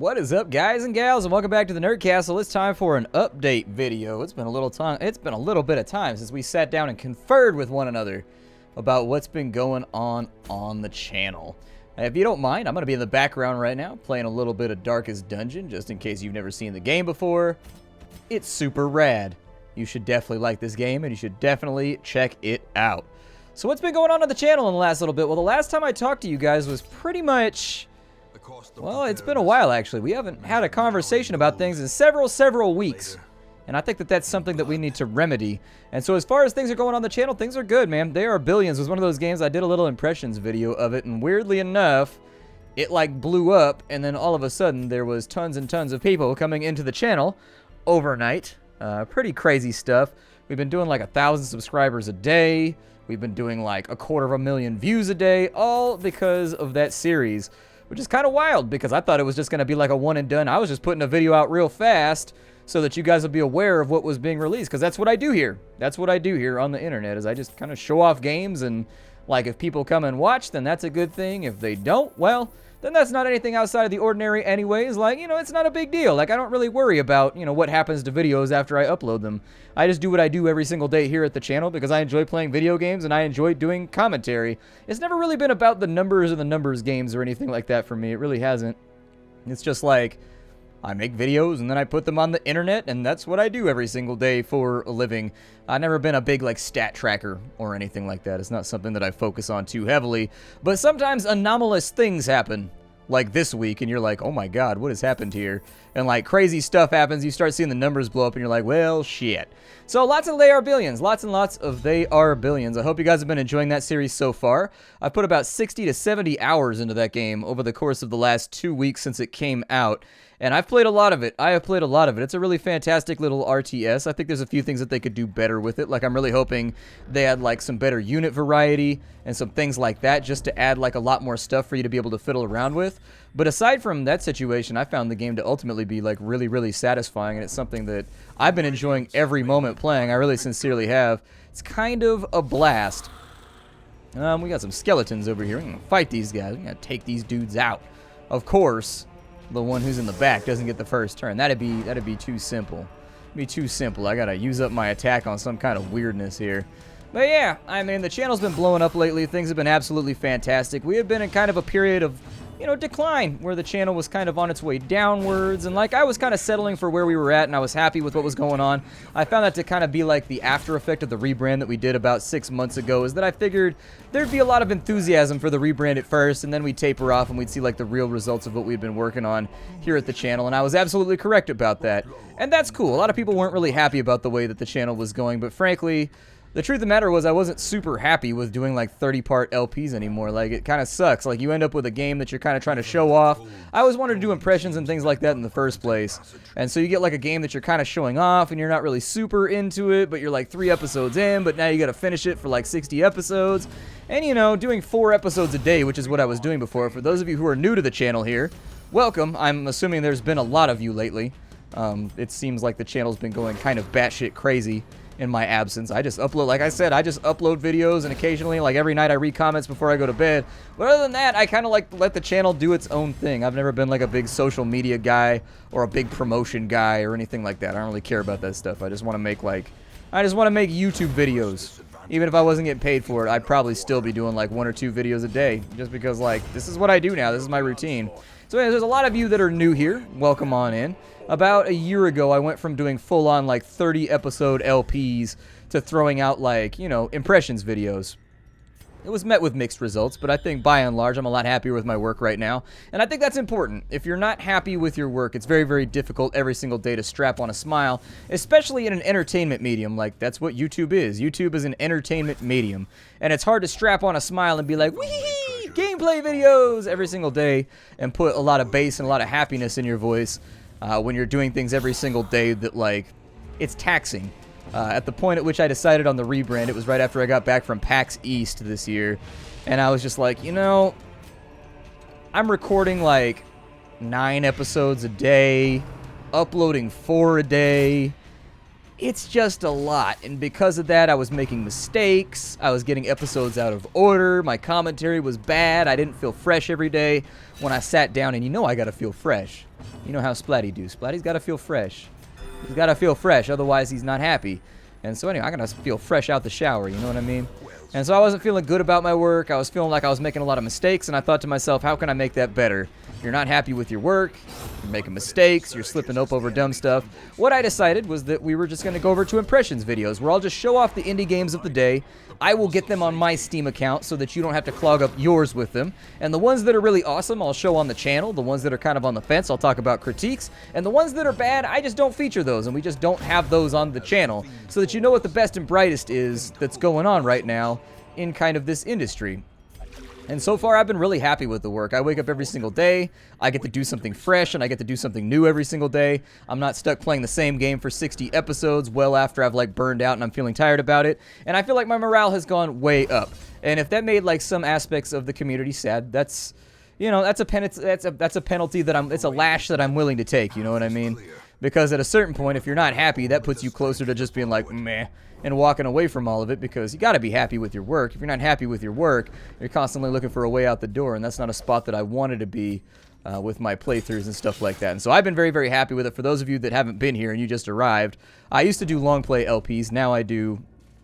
What is up, guys and gals, and welcome back to the Nerd Castle. It's time for an update video. It's been a little bit of time since we sat down and conferred with one another about what's been going on the channel. If you don't mind, I'm going to be in the background right now playing a little bit of Darkest Dungeon, just in case you've never seen the game before. It's super rad. You should definitely like this game, and you should definitely check it out. So what's been going on the channel in the last little bit? Well, the last time I talked to you guys was pretty much... well, it's been a while, actually. We haven't had a conversation about things in several weeks. And I think that that's something that we need to remedy. And so as far as things are going on the channel, things are good, man. They Are Billions was one of those games. I did a little impressions video of it, and weirdly enough, it like blew up, and then all of a sudden there was tons and tons of people coming into the channel overnight. Pretty crazy stuff. We've been doing like 1,000 subscribers a day. We've been doing like 250,000 views a day, all because of that series. Which is kind of wild, because I thought it was just going to be like a one and done. I was just putting a video out real fast so that you guys would be aware of what was being released, because that's what I do here. That's what I do here on the internet, is I just kind of show off games, and like if people come and watch, then that's a good thing. If they don't, well, then that's not anything outside of the ordinary anyways. Like, you know, it's not a big deal. Like, I don't really worry about, you know, what happens to videos after I upload them. I just do what I do every single day here at the channel because I enjoy playing video games and I enjoy doing commentary. It's never really been about the numbers or the numbers games or anything like that for me. It really hasn't. It's just like, I make videos and then I put them on the internet, and that's what I do every single day for a living. I've never been a big like stat tracker or anything like that. It's not something that I focus on too heavily, but sometimes anomalous things happen. Like this week, and you're like, oh my god, what has happened here? And like crazy stuff happens, you start seeing the numbers blow up, and you're like, well, shit. So lots of They Are Billions, lots and lots of They Are Billions. I hope you guys have been enjoying that series so far. I put about 60 to 70 hours into that game over the course of the last 2 weeks since it came out. And I've played a lot of it. I have played a lot of it. It's a really fantastic little RTS. I think there's a few things that they could do better with it. Like, I'm really hoping they had, like, some better unit variety and some things like that, just to add, like, a lot more stuff for you to be able to fiddle around with. But aside from that situation, I found the game to ultimately be, like, really, really satisfying. And it's something that I've been enjoying every moment playing. I really sincerely have. It's kind of a blast. We got some skeletons over here. We're going to fight these guys. We're going to take these dudes out. Of course, the one who's in the back doesn't get the first turn. That'd be too simple. It'd be too simple. I gotta use up my attack on some kind of weirdness here. But yeah, I mean, the channel's been blowing up lately. Things have been absolutely fantastic. We have been in kind of a period of, you know, decline, where the channel was kind of on its way downwards, and like I was kind of settling for where we were at, and I was happy with what was going on. I found that to kind of be like the after effect of the rebrand that we did about 6 months ago, is that I figured there'd be a lot of enthusiasm for the rebrand at first, and then we'd taper off and we'd see like the real results of what we'd been working on here at the channel, and I was absolutely correct about that. And that's cool. A lot of people weren't really happy about the way that the channel was going, but frankly, the truth of the matter was I wasn't super happy with doing like 30-part LPs anymore. Like, it kind of sucks. Like, you end up with a game that you're kind of trying to show off. I always wanted to do impressions and things like that in the first place. And so you get like a game that you're kind of showing off and you're not really super into it, but you're like 3 episodes in, but now you got to finish it for like 60 episodes. And you know, doing 4 episodes a day, which is what I was doing before. For those of you who are new to the channel here, welcome. I'm assuming there's been a lot of you lately. It seems like the channel's been going kind of batshit crazy in my absence. I just upload, like I said, I just upload videos, and occasionally, like every night, I read comments before I go to bed. But other than that, I kind of like let the channel do its own thing. I've never been like a big social media guy or a big promotion guy or anything like that. I don't really care about that stuff. I just want to make YouTube videos. Even if I wasn't getting paid for it, I'd probably still be doing like 1 or 2 videos a day, just because like this is what I do now. This is my routine. So anyways, there's a lot of you that are new here. Welcome on in. About a year ago, I went from doing full-on like 30-episode LPs to throwing out like, you know, impressions videos. It was met with mixed results, but I think by and large, I'm a lot happier with my work right now. And I think that's important. If you're not happy with your work, it's very, very difficult every single day to strap on a smile, especially in an entertainment medium. Like, that's what YouTube is. YouTube is an entertainment medium. And it's hard to strap on a smile and be like, wee, gameplay videos every single day and put a lot of bass and a lot of happiness in your voice when you're doing things every single day that, like, it's taxing. At the point at which I decided on the rebrand, it was right after I got back from PAX East this year, and I was just like, you know, I'm recording like 9 episodes a day, uploading 4 a day. it's just a lot. And because of that, I was making mistakes. I was getting episodes out of order. My commentary was bad. I didn't feel fresh every day when I sat down. And you know I got to feel fresh. You know how Splatty do. Splatty's got to feel fresh. He's got to feel fresh. Otherwise, he's not happy. And so anyway, I got to feel fresh out the shower. You know what I mean? And so I wasn't feeling good about my work. I was feeling like I was making a lot of mistakes. And I thought to myself, how can I make that better? You're not happy with your work, you're making mistakes, you're slipping up over dumb stuff. What I decided was that we were just going to go over to impressions videos where I'll just show off the indie games of the day. I will get them on my Steam account so that you don't have to clog up yours with them. And the ones that are really awesome, I'll show on the channel. The ones that are kind of on the fence, I'll talk about critiques. And the ones that are bad, I just don't feature those, and we just don't have those on the channel so that you know what the best and brightest is that's going on right now in kind of this industry. And so far, I've been really happy with the work. I wake up every single day, I get to do something fresh, and I get to do something new every single day. I'm not stuck playing the same game for 60 episodes well after I've, like, burned out and I'm feeling tired about it. And I feel like my morale has gone way up. And if that made, like, some aspects of the community sad, that's, you know, that's a penalty that it's a lash that I'm willing to take, you know what I mean? Because at a certain point, if you're not happy, that puts you closer to just being like, meh, and walking away from all of it, because you got to be happy with your work. If you're not happy with your work, you're constantly looking for a way out the door, and that's not a spot that I wanted to be with my playthroughs and stuff like that. And so I've been very, very happy with it. For those of you that haven't been here and you just arrived, I used to do long play LPs. Now I do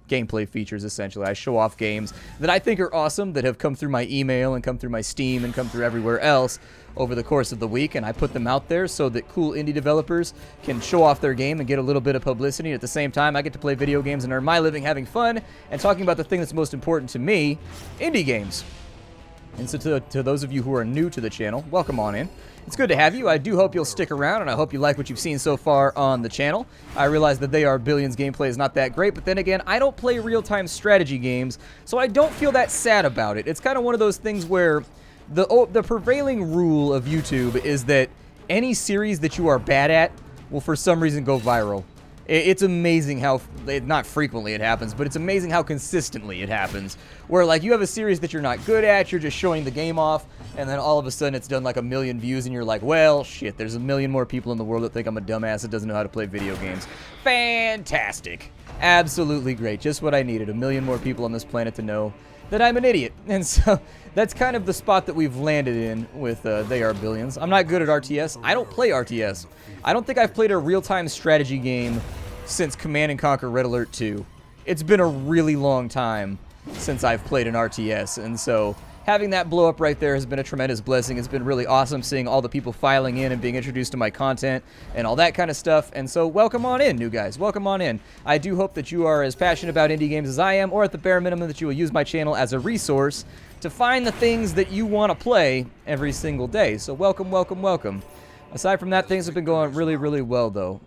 gameplay features, essentially. I show off games that I think are awesome, that have come through my email and come through my Steam and come through everywhere else over the course of the week, and I put them out there so that cool indie developers can show off their game and get a little bit of publicity. At the same time, I get to play video games and earn my living having fun and talking about the thing that's most important to me, indie games. And so to those of you who are new to the channel, welcome on in. It's good to have you. I do hope you'll stick around, and I hope you like what you've seen so far on the channel. I realize that They Are Billions gameplay is not that great, but then again, I don't play real-time strategy games, so I don't feel that sad about it. It's kind of one of those things where the prevailing rule of YouTube is that any series that you are bad at will for some reason go viral. It's amazing how, not frequently it happens, but it's amazing how consistently it happens. Where, like, you have a series that you're not good at, you're just showing the game off, and then all of a sudden it's done like 1 million views, and you're like, well, shit, there's 1 million more people in the world that think I'm a dumbass that doesn't know how to play video games. Fantastic. Absolutely great. Just what I needed. 1 million more people on this planet to know that I'm an idiot. And so that's kind of the spot that we've landed in with They Are Billions. I'm not good at RTS. I don't play RTS. I don't think I've played a real-time strategy game since Command & Conquer Red Alert 2. It's been a really long time since I've played an RTS, and so having that blow up right there has been a tremendous blessing. It's been really awesome seeing all the people filing in and being introduced to my content and all that kind of stuff. And so welcome on in, new guys. Welcome on in. I do hope that you are as passionate about indie games as I am, or at the bare minimum that you will use my channel as a resource to find the things that you want to play every single day. So welcome, welcome, welcome. Aside from that, things have been going really, really well, though.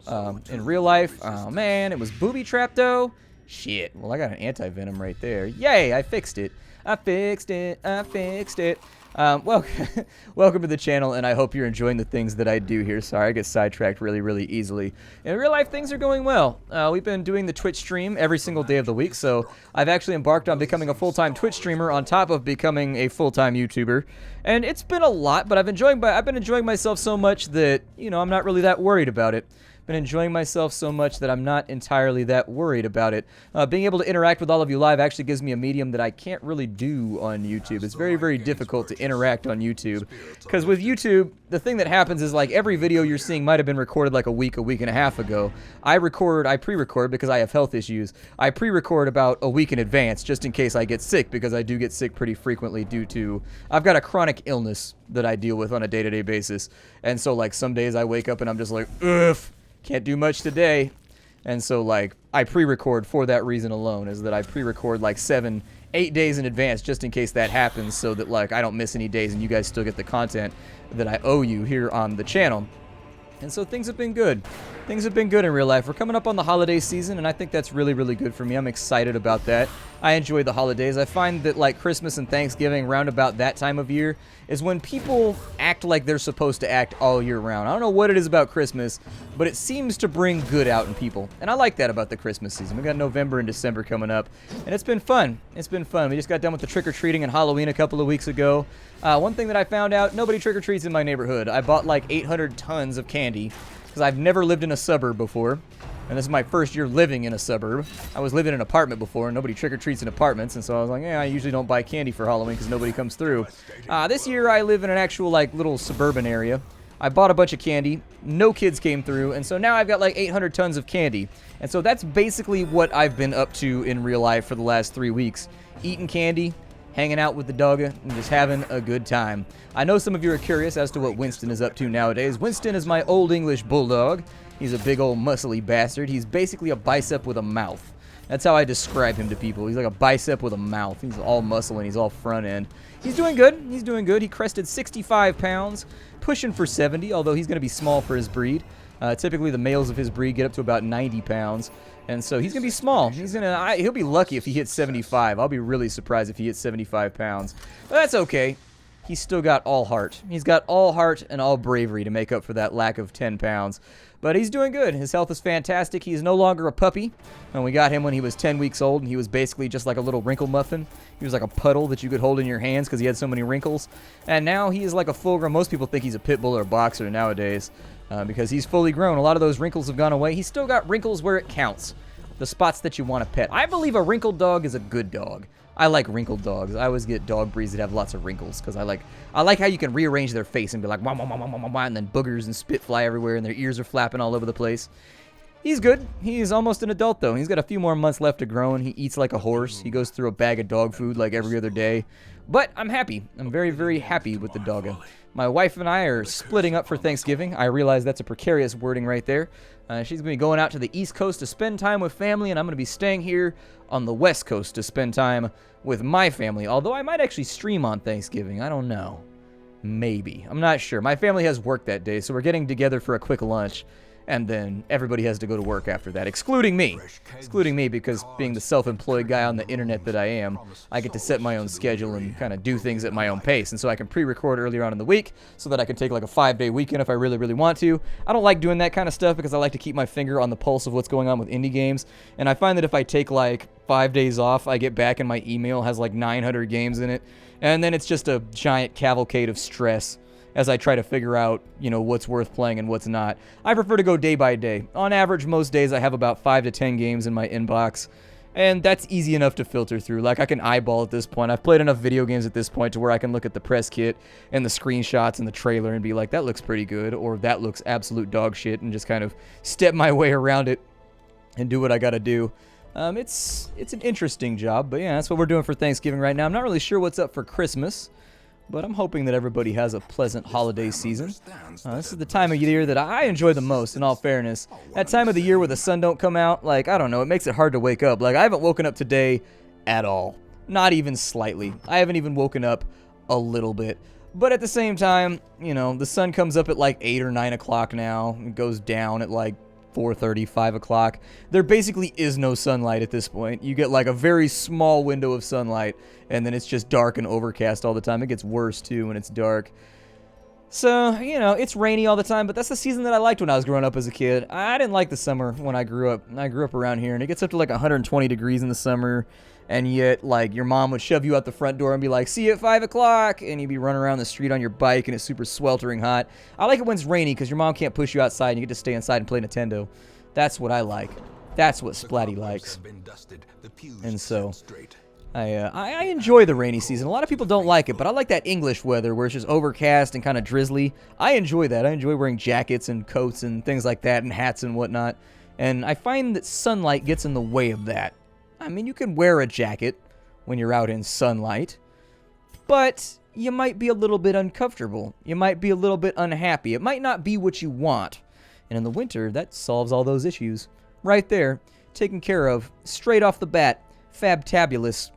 In real life, oh man, it was booby-trapped, though. Shit. Well, I got an anti-venom right there. Yay, I fixed it. I fixed it. I fixed it. Welcome to the channel, and I hope you're enjoying the things that I do here. Sorry, I get sidetracked really, really easily. In real life, things are going well. We've been doing the Twitch stream every single day of the week, so I've actually embarked on becoming a full-time Twitch streamer on top of becoming a full-time YouTuber. And it's been a lot, but I've been enjoying myself so much that, you know, I'm not really that worried about it. Been enjoying myself so much that I'm not entirely that worried about it. Being able to interact with all of you live actually gives me a medium that I can't really do on YouTube. It's very, very difficult to interact on YouTube. Because with YouTube, the thing that happens is, like, every video you're seeing might have been recorded like a week and a half ago. I pre-record because I have health issues. I pre-record about a week in advance just in case I get sick, because I do get sick pretty frequently due to, I've got a chronic illness that I deal with on a day-to-day basis. And so, like, some days I wake up and I'm just like, ugh. Can't do much today. And so, like, I pre-record for that reason alone, is that I pre-record like 7-8 days in advance just in case that happens, so that, like, I don't miss any days and you guys still get the content that I owe you here on the channel. And so things have been good. Things have been good in real life. We're coming up on the holiday season, and I think that's really, really good for me. I'm excited about that. I enjoy the holidays. I find that, like, Christmas and Thanksgiving, round about that time of year, is when people act like they're supposed to act all year round. I don't know what it is about Christmas, but it seems to bring good out in people. And I like that about the Christmas season. We got November and December coming up, and it's been fun. It's been fun. We just got done with the trick-or-treating and Halloween a couple of weeks ago. One thing that I found out, nobody trick-or-treats in my neighborhood. I bought like 800 tons of candy, because I've never lived in a suburb before. And this is my first year living in a suburb. I was living in an apartment before, and nobody trick-or-treats in apartments, and so I was like, yeah, I usually don't buy candy for Halloween because nobody comes through. This year I live in an actual, like, little suburban area. I bought a bunch of candy, no kids came through, and so now I've got like 800 tons of candy. And so that's basically what I've been up to in real life for the last 3 weeks. Eating candy, hanging out with the dogga, and just having a good time. I know some of you are curious as to what Winston is up to nowadays. Winston is my Old English bulldog. He's a big old muscly bastard. He's basically a bicep with a mouth. That's how I describe him to people. He's like a bicep with a mouth. He's all muscle and he's all front end. He's doing good. He's doing good. He crested 65 pounds, pushing for 70, although he's going to be small for his breed. Typically, the males of his breed get up to about 90 pounds, and so he's going to be small. He'll be lucky if he hits 75. I'll be really surprised if he hits 75 pounds. But that's okay. He's still got all heart. He's got all heart and all bravery to make up for that lack of 10 pounds. But he's doing good. His health is fantastic. He's no longer a puppy. And we got him when he was 10 weeks old, and he was basically just like a little wrinkle muffin. He was like a puddle that you could hold in your hands because he had so many wrinkles. And now he is like a full-grown. Most people think he's a pit bull or a boxer nowadays because he's fully grown. A lot of those wrinkles have gone away. He's still got wrinkles where it counts, the spots that you want to pet. I believe a wrinkled dog is a good dog. I like wrinkled dogs. I always get dog breeds that have lots of wrinkles because I like how you can rearrange their face and be like wah, wah, wah, wah, wah, wah, and then boogers and spit fly everywhere and their ears are flapping all over the place. He's good. He's almost an adult though. He's got a few more months left to grow and he eats like a horse. He goes through a bag of dog food like every other day. But I'm happy. I'm very, very happy with the doggo. My wife and I are splitting up for Thanksgiving. I realize that's a precarious wording right there. She's going to be going out to the East Coast to spend time with family, and I'm going to be staying here on the West Coast to spend time with my family. Although I might actually stream on Thanksgiving. I don't know. Maybe. I'm not sure. My family has work that day, so we're getting together for a quick lunch. And then everybody has to go to work after that, excluding me. Excluding me because being the self-employed guy on the internet that I am, I get to set my own schedule and kind of do things at my own pace. And so I can pre-record earlier on in the week so that I can take like a 5-day weekend if I really, really want to. I don't like doing that kind of stuff because I like to keep my finger on the pulse of what's going on with indie games. And I find that if I take like 5 days off, I get back and my email has like 900 games in it. And then it's just a giant cavalcade of stress as I try to figure out, what's worth playing and what's not. I prefer to go day by day. On average, most days I have about 5 to 10 games in my inbox, and that's easy enough to filter through. Like, I can eyeball at this point. I've played enough video games at this point to where I can look at the press kit and the screenshots and the trailer and be like, that looks pretty good, or that looks absolute dog shit, and just kind of step my way around it and do what I gotta do. It's an interesting job, but yeah, that's what we're doing for Thanksgiving right now. I'm not really sure what's up for Christmas, but I'm hoping that everybody has a pleasant holiday season. This is the time of year that I enjoy the most, in all fairness. That time of the year where the sun don't come out, like, I don't know, it makes it hard to wake up. Like, I haven't woken up today at all. Not even slightly. I haven't even woken up a little bit. But at the same time, the sun comes up at like 8 or 9 o'clock now. It goes down at like 4:30, 5 o'clock. There basically is no sunlight at this point. You get like a very small window of sunlight, and then it's just dark and overcast all the time. It gets worse too when it's dark. So, it's rainy all the time, but that's the season that I liked when I was growing up as a kid. I didn't like the summer when I grew up. I grew up around here, and it gets up to like 120 degrees in the summer, and yet, like, your mom would shove you out the front door and be like, see you at 5 o'clock, and you'd be running around the street on your bike, and it's super sweltering hot. I like it when it's rainy, because your mom can't push you outside, and you get to stay inside and play Nintendo. That's what I like. That's what Splatty likes. And so, I enjoy the rainy season. A lot of people don't like it, but I like that English weather where it's just overcast and kind of drizzly. I enjoy that. I enjoy wearing jackets and coats and things like that and hats and whatnot. And I find that sunlight gets in the way of that. I mean, you can wear a jacket when you're out in sunlight, but you might be a little bit uncomfortable. You might be a little bit unhappy. It might not be what you want. And in the winter, that solves all those issues. Right there, taken care of, straight off the bat, fabtabulous.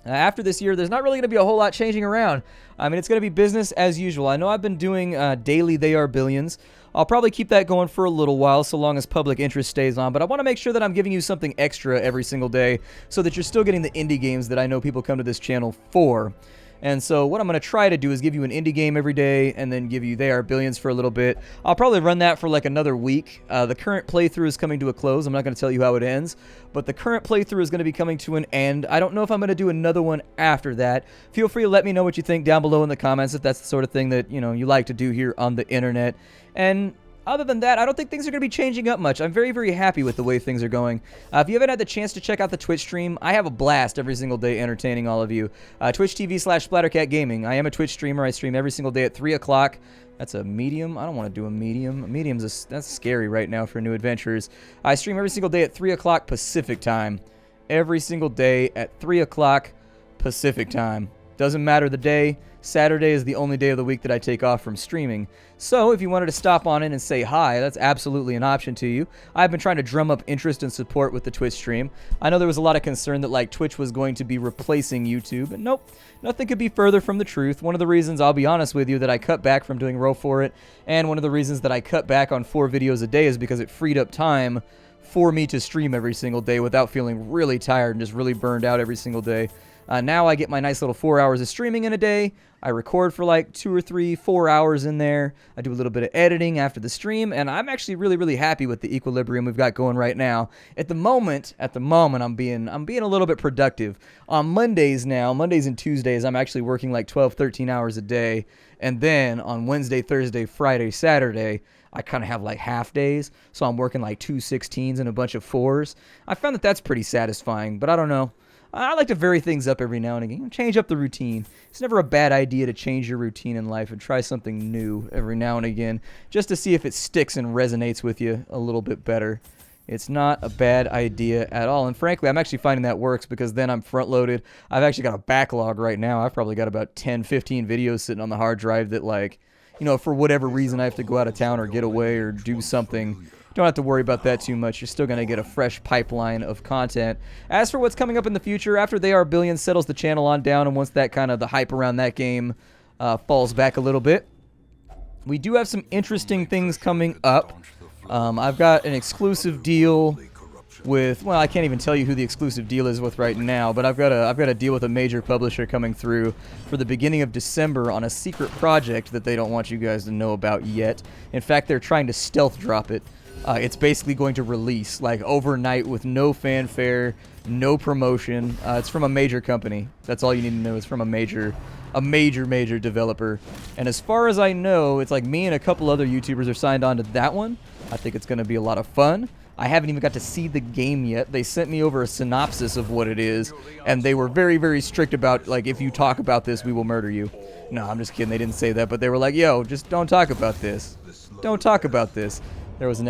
After this year, there's not really going to be a whole lot changing around. I mean, it's going to be business as usual. I know I've been doing daily They Are Billions. I'll probably keep that going for a little while, so long as public interest stays on, but I want to make sure that I'm giving you something extra every single day so that you're still getting the indie games that I know people come to this channel for. And so what I'm going to try to do is give you an indie game every day and then give you They Are Billions for a little bit. I'll probably run that for like another week. The current playthrough is coming to a close. I'm not going to tell you how it ends, but the current playthrough is going to be coming to an end. I don't know if I'm going to do another one after that. Feel free to let me know what you think down below in the comments if that's the sort of thing that, you like to do here on the internet. And other than that, I don't think things are going to be changing up much. I'm very, very happy with the way things are going. If you haven't had the chance to check out the Twitch stream, I have a blast every single day entertaining all of you. Twitch TV/Splattercat Gaming. I am a Twitch streamer. I stream every single day at 3 o'clock. That's a medium. I don't want to do a medium. That's scary right now for new adventurers. I stream every single day at 3 o'clock Pacific time. Every single day at 3 o'clock Pacific time. Doesn't matter the day. Saturday is the only day of the week that I take off from streaming. So if you wanted to stop on in and say hi, that's absolutely an option to you. I've been trying to drum up interest and support with the Twitch stream. I know there was a lot of concern that like Twitch was going to be replacing YouTube, and nope, nothing could be further from the truth. One of the reasons, I'll be honest with you, that I cut back from doing Row For It, and one of the reasons that I cut back on 4 videos a day is because it freed up time for me to stream every single day without feeling really tired and just really burned out every single day. Now I get my nice little 4 hours of streaming in a day. I record for like 2 or 3, 4 hours in there. I do a little bit of editing after the stream, and I'm actually really, really happy with the equilibrium we've got going right now. At the moment, I'm being a little bit productive. On Mondays and Tuesdays, I'm actually working like 12, 13 hours a day, and then on Wednesday, Thursday, Friday, Saturday, I kind of have like half days, so I'm working like 2 16s and a bunch of 4s. I found that that's pretty satisfying, but I don't know. I like to vary things up every now and again. Change up the routine. It's never a bad idea to change your routine in life and try something new every now and again, just to see if it sticks and resonates with you a little bit better. It's not a bad idea at all. And frankly, I'm actually finding that works because then I'm front-loaded. I've actually got a backlog right now. I've probably got about 10, 15 videos sitting on the hard drive that, like, you know, for whatever reason I have to go out of town or get away or do something. Don't have to worry about that too much. You're still going to get a fresh pipeline of content. As for what's coming up in the future, after They Are Billions settles the channel on down, and once that kind of the hype around that game falls back a little bit, we do have some interesting things coming up. I've got an exclusive deal with, well, I can't even tell you who the exclusive deal is with right now, but I've got a deal with a major publisher coming through for the beginning of December on a secret project that they don't want you guys to know about yet. In fact, they're trying to stealth drop it. It's basically going to release like overnight with no fanfare, no promotion. It's from a major company. That's all you need to know. It's from a major developer. And as far as I know, it's like me and a couple other YouTubers are signed on to that one. I think it's going to be a lot of fun. I haven't even got to see the game yet. They sent me over a synopsis of what it is, and they were very, very strict about, like, if you talk about this, we will murder you. No, I'm just kidding. They didn't say that, but they were like, yo, just don't talk about this. Don't talk about this. There was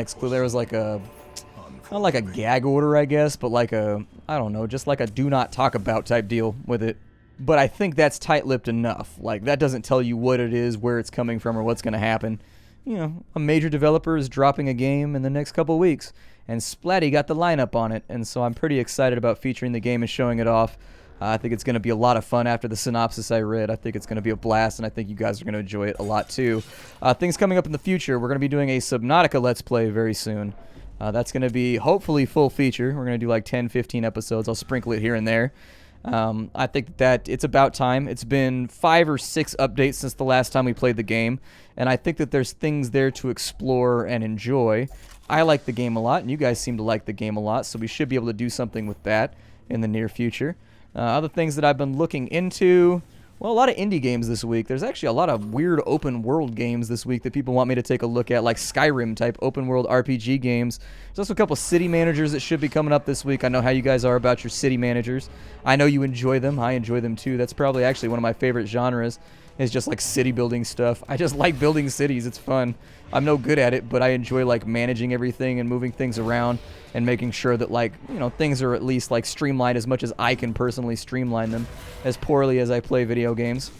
like a, not like a gag order, I guess, but like a, I don't know, just like a do not talk about type deal with it. But I think that's tight-lipped enough. Like, that doesn't tell you what it is, where it's coming from, or what's going to happen. You know, a major developer is dropping a game in the next couple weeks, and Splatty got the lineup on it, and so I'm pretty excited about featuring the game and showing it off. I think it's going to be a lot of fun after the synopsis I read. I think it's going to be a blast, and I think you guys are going to enjoy it a lot too. Things coming up in the future, we're going to be doing a Subnautica Let's Play very soon. That's going to be hopefully full feature. We're going to do like 10, 15 episodes. I'll sprinkle it here and there. I think that it's about time. It's been 5 or 6 updates since the last time we played the game, and I think that there's things there to explore and enjoy. I like the game a lot, and you guys seem to like the game a lot, so we should be able to do something with that in the near future. Other things that I've been looking into, well, a lot of indie games this week. There's actually a lot of weird open world games this week that people want me to take a look at, like Skyrim type open world RPG games. There's also a couple city managers that should be coming up this week. I know how you guys are about your city managers. I know you enjoy them. I enjoy them too. That's probably actually one of my favorite genres, is just like city building stuff. I just like building cities. It's fun. I'm no good at it, but I enjoy like managing everything and moving things around and making sure that, like, you know, things are at least like streamlined as much as I can personally streamline them, as poorly as I play video games.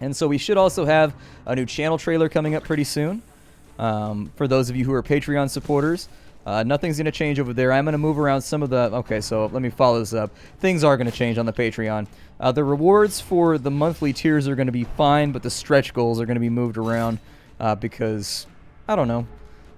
And so we should also have a new channel trailer coming up pretty soon. For those of you who are Patreon supporters, nothing's going to change over there. I'm going to move around some of the... Okay, so let me follow this up. Things are going to change on the Patreon. The rewards for the monthly tiers are going to be fine, but the stretch goals are going to be moved around because, I don't know.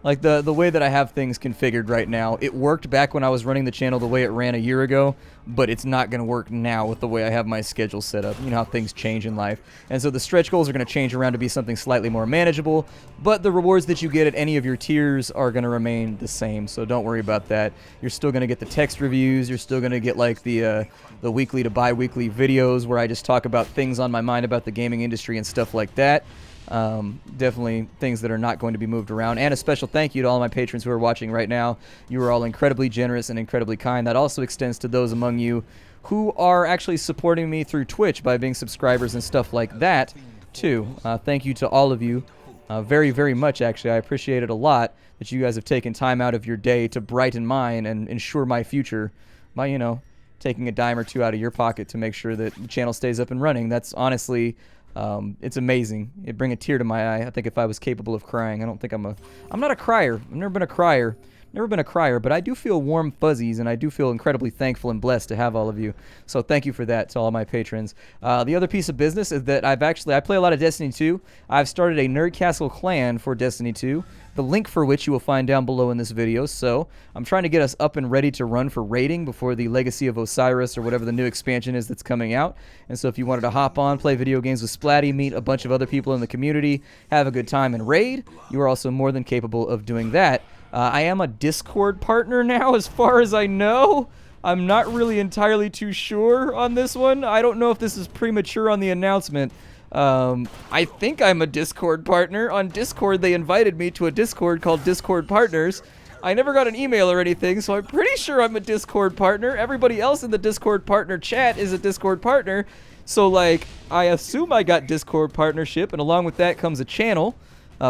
Like, the way that I have things configured right now, it worked back when I was running the channel the way it ran a year ago, but it's not going to work now with the way I have my schedule set up. You know how things change in life. And so the stretch goals are going to change around to be something slightly more manageable, but the rewards that you get at any of your tiers are going to remain the same, so don't worry about that. You're still going to get the text reviews. You're still going to get, like, the weekly to bi-weekly videos where I just talk about things on my mind about the gaming industry and stuff like that. Definitely things that are not going to be moved around. And a special thank you to all my patrons who are watching right now. You are all incredibly generous and incredibly kind. That also extends to those among you who are actually supporting me through Twitch by being subscribers and stuff like that, too. Thank you to all of you very, very much, actually. I appreciate it a lot that you guys have taken time out of your day to brighten mine and ensure my future by, you know, taking a dime or two out of your pocket to make sure that the channel stays up and running. That's honestly, it's amazing. It brings a tear to my eye. I think if I was capable of crying, I don't think I'm not a crier. I've never been a crier. Never been a crier, but I do feel warm fuzzies, and I do feel incredibly thankful and blessed to have all of you. So thank you for that to all my patrons. The other piece of business is that I play a lot of Destiny 2. I've started a Nerdcastle clan for Destiny 2, the link for which you will find down below in this video. So I'm trying to get us up and ready to run for raiding before the Legacy of Osiris or whatever the new expansion is that's coming out. And so if you wanted to hop on, play video games with Splatty, meet a bunch of other people in the community, have a good time and raid, you are also more than capable of doing that. I am a Discord partner now, as far as I know. I'm not really entirely too sure on this one. I don't know if this is premature on the announcement. I think I'm a Discord partner. On Discord, they invited me to a Discord called Discord Partners. I never got an email or anything, so I'm pretty sure I'm a Discord partner. Everybody else in the Discord partner chat is a Discord partner. So, like, I assume I got Discord partnership, and along with that comes a channel.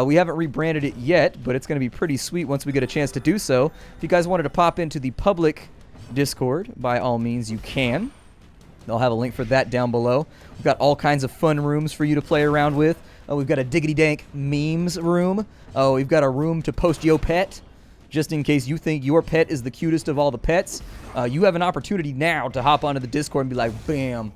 We haven't rebranded it yet, but it's going to be pretty sweet once we get a chance to do so. If you guys wanted to pop into the public Discord, by all means, you can. I'll have a link for that down below. We've got all kinds of fun rooms for you to play around with. We've got a Diggity Dank memes room. We've got a room to post yo pet, just in case you think your pet is the cutest of all the pets. You have an opportunity now to hop onto the Discord and be like, bam,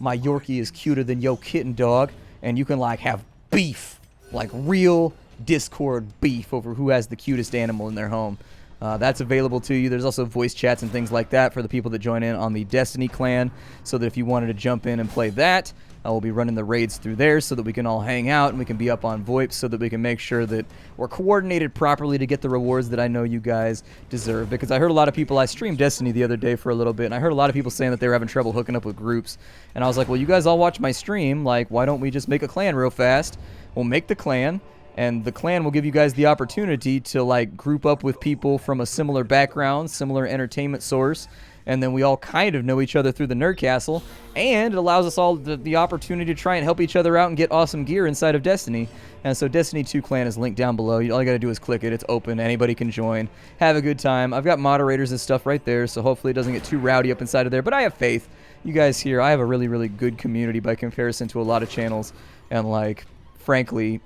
my Yorkie is cuter than yo kitten dog. And you can, like, have beef. Like real Discord beef over who has the cutest animal in their home. That's available to you. There's also voice chats and things like that for the people that join in on the Destiny clan, so that if you wanted to jump in and play that, we'll be running the raids through there so that we can all hang out and we can be up on VoIP so that we can make sure that we're coordinated properly to get the rewards that I know you guys deserve. Because I heard a lot of people, I streamed Destiny the other day for a little bit, and I heard a lot of people saying that they were having trouble hooking up with groups. And I was like, well, you guys all watch my stream. Like, why don't we just make a clan real fast? We'll make the clan, and the clan will give you guys the opportunity to, like, group up with people from a similar background, similar entertainment source, and then we all kind of know each other through the Nerdcastle, and it allows us all the opportunity to try and help each other out and get awesome gear inside of Destiny. And so Destiny 2 clan is linked down below. All you gotta do is click it. It's open. Anybody can join. Have a good time. I've got moderators and stuff right there, so hopefully it doesn't get too rowdy up inside of there, but I have faith. You guys here, I have a really, really good community by comparison to a lot of channels, and, like, frankly,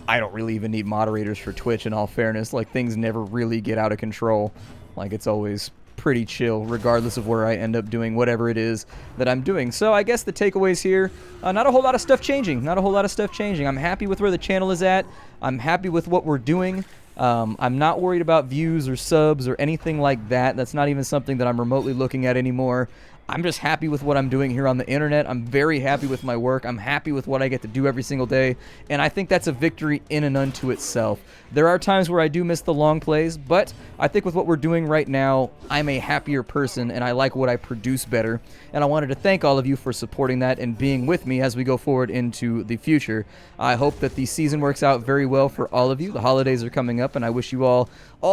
I don't really even need moderators for Twitch, in all fairness. Like, things never really get out of control. Like, it's always pretty chill, regardless of where I end up doing whatever it is that I'm doing. So I guess the takeaways here, not a whole lot of stuff changing. Not a whole lot of stuff changing. I'm happy with where the channel is at. I'm happy with what we're doing. I'm not worried about views or subs or anything like that. That's not even something that I'm remotely looking at anymore. I'm just happy with what I'm doing here on the internet. I'm very happy with my work. I'm happy with what I get to do every single day. And I think that's a victory in and unto itself. There are times where I do miss the long plays, but I think with what we're doing right now, I'm a happier person and I like what I produce better. And I wanted to thank all of you for supporting that and being with me as we go forward into the future. I hope that the season works out very well for all of you. The holidays are coming up and I wish you all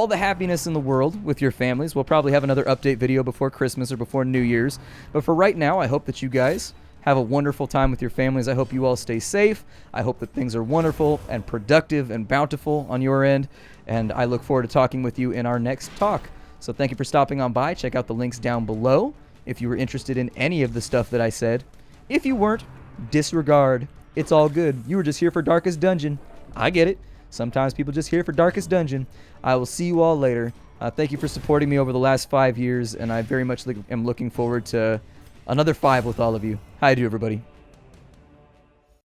the happiness in the world with your families. We'll probably have another update video before Christmas or before New Year's. But for right now, I hope that you guys have a wonderful time with your families. I hope you all stay safe. I hope that things are wonderful and productive and bountiful on your end. And I look forward to talking with you in our next talk. So thank you for stopping on by. Check out the links down below if you were interested in any of the stuff that I said. If you weren't, disregard. It's all good. You were just here for Darkest Dungeon. I get it. Sometimes people just here for Darkest Dungeon. I will see you all later. Thank you for supporting me over the last 5 years, and I very much am looking forward to another 5 with all of you. How do, everybody?